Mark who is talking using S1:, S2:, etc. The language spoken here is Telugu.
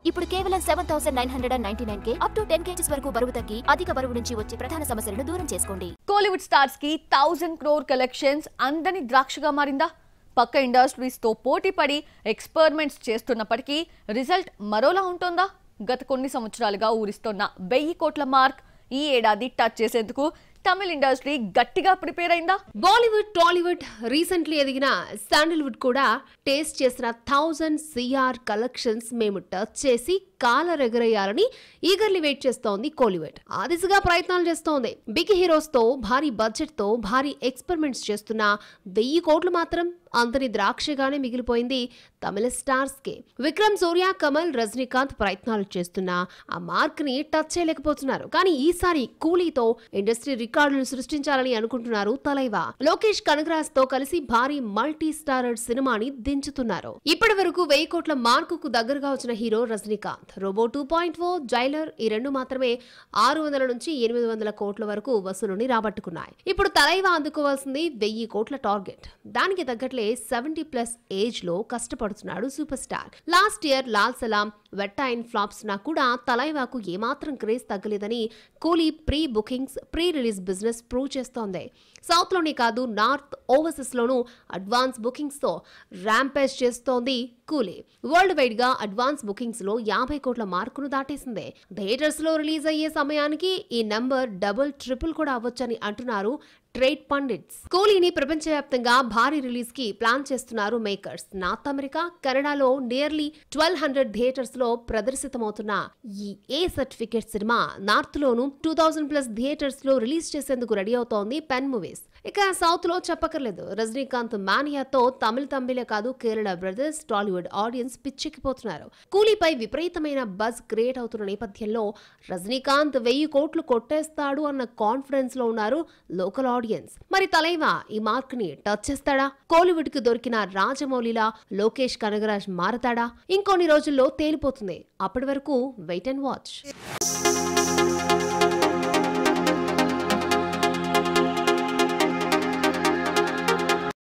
S1: ఇప్పుడు కేవలం 7999K అప్ టు 10 kgs వరకు బరువు తగ్గి అధిక బరువు నుంచి వచ్చే ప్రధాన సమస్యలను దూరం చేసుకోండి.
S2: కోలీవుడ్ స్టార్స్ కి 1000 crore కలెక్షన్స్ అందని ద్రాక్షగా మారిందా? పక్క ఇండస్ట్రీస్ తో పోటీ పడి ఎక్స్పెరిమెంట్స్ చేస్తున్నప్పటికీ రిజల్ట్ మరోలా ఉంటుందా? గత కొన్ని సంవత్సరాలుగా ఊరిస్తున్న 1000 కోట్ల మార్క్ ఈ ఏడాది టచ్ చేసేందుకు తమిళ ఇండస్ట్రీ గట్టిగా ప్రిపేర్ అయిందా?
S3: బాలీవుడ్, టాలీవుడ్, రీసెంట్లీ ఎదిగిన శాండిల్వుడ్ కూడా టేస్ట్ చేసిన 1000 CR కలెక్షన్స్ మేము టచ్ చేసి కాలరెగరేయాలని ఈగర్లీ వెయిట్ చేస్తోంది కోలీవుడ్. ఆ దిశగా ప్రయత్నాలు చేస్తోంది. బిగ్ హీరోస్ తో భారీ బడ్జెట్ తో భారీ ఎక్స్పెరిమెంట్స్ చేస్తున్న 1000 కోట్లు మాత్రం అంతని ద్రాక్షగానే మిగిలిపోయింది తమిళ స్టార్స్ కి. విక్రమ్, సూర్య, కమల్, రజనీకాంత్ ప్రయత్నాలు చేస్తున్నా ఆ మార్క్ ని టచ్ చేయలేకపోతున్నారు. కానీ ఈసారి కూలీతో ఇండస్ట్రీ రికార్డులు సృష్టించాలని అనుకుంటున్నారు తలైవా. లోకేష్ కనగరాజ్ తో కలిసి భారీ మల్టీ స్టారర్ సినిమాని దించుతున్నారు. ఇప్పటి వరకు 1000 కోట్ల మార్కుకు దగ్గరగా వచ్చిన హీరో రజనీకాంత్. రోబో 2.0, జైలర్ ఈ రెండు మాత్రమే 600 నుంచి 800 కోట్ల వరకు వసూలుని రాబట్టుకున్నాయి. ఇప్పుడు తలైవా అందుకోవాల్సింది 1000 కోట్ల టార్గెట్. దానికి తగ్గట్లే 70+ ఏజ్ లో కష్టపడుతున్నాడు superstar. Last year Lal Salaam, Vettaiyan flops నా కూడా తలైవాకు ఏమాత్రం క్రేజ్ తగ్గలేదని Coolie pre bookings, pre release business prove చేస్తోంది. సౌత్ లోనే కాదు, నార్త్, ఓవర్సీస్ లోనూ అడ్వాన్స్ బుకింగ్స్ తో ర్యాంపేజ్ చేస్తోంది కూలీ. వరల్డ్ వైడ్ గా అడ్వాన్స్ బుకింగ్స్ లో 50 కోట్ల మార్కును దాటేసింది. థియేటర్స్ లో రిలీజ్ అయ్యే సమయానికి ఈ నంబర్ డబుల్, ట్రిపుల్ కూడా అవ్వొచ్చని అంటున్నారు ట్రేడ్ పండిట్స్. కూలీని ప్రపంచవ్యాప్తంగా భారీ రిలీజ్ కి ప్లాన్ చేస్తున్నారు మేకర్స్. నార్త్ అమెరికా, కెనడాలో నియర్లీ 1200 థియేటర్స్ లో ప్రదర్శితమవుతున్న ఈ ఏ సర్టిఫికేట్ సినిమా నార్త్ లోను 2000+ థియేటర్స్ లో రిలీజ్ చేసేందుకు రెడీ అవుతోంది పెన్ మూవీస్. ఇక సౌత్ లో చెప్పక్కర్లేదు. రజనీకాంత్ మానియాతో తమిళే కాదు, కేరళ బ్రదర్స్, టాలీవుడ్ ఆడియన్స్ పిచ్చెక్కిపోతున్నారు. కూలీపై విపరీతమైన బజ్ క్రియేట్ అవుతున్న నేపథ్యంలో రజనీకాంత్ 1000 కోట్లు కొట్టేస్తాడు అన్న కాన్ఫిడెన్స్ లో ఉన్నారు లోకల్ ఆడియన్స్. మరి తలైవా ఈ మార్క్ ని టచ్ చేస్తాడా? కోలీవుడ్ కి దొరికిన రాజమౌళిలా లోకేష్ కనగరాజ్ మారతాడా? ఇంకొన్ని రోజుల్లో తేలిపోతుంది. అప్పటి వరకు వెయిట్ అండ్ వాచ్.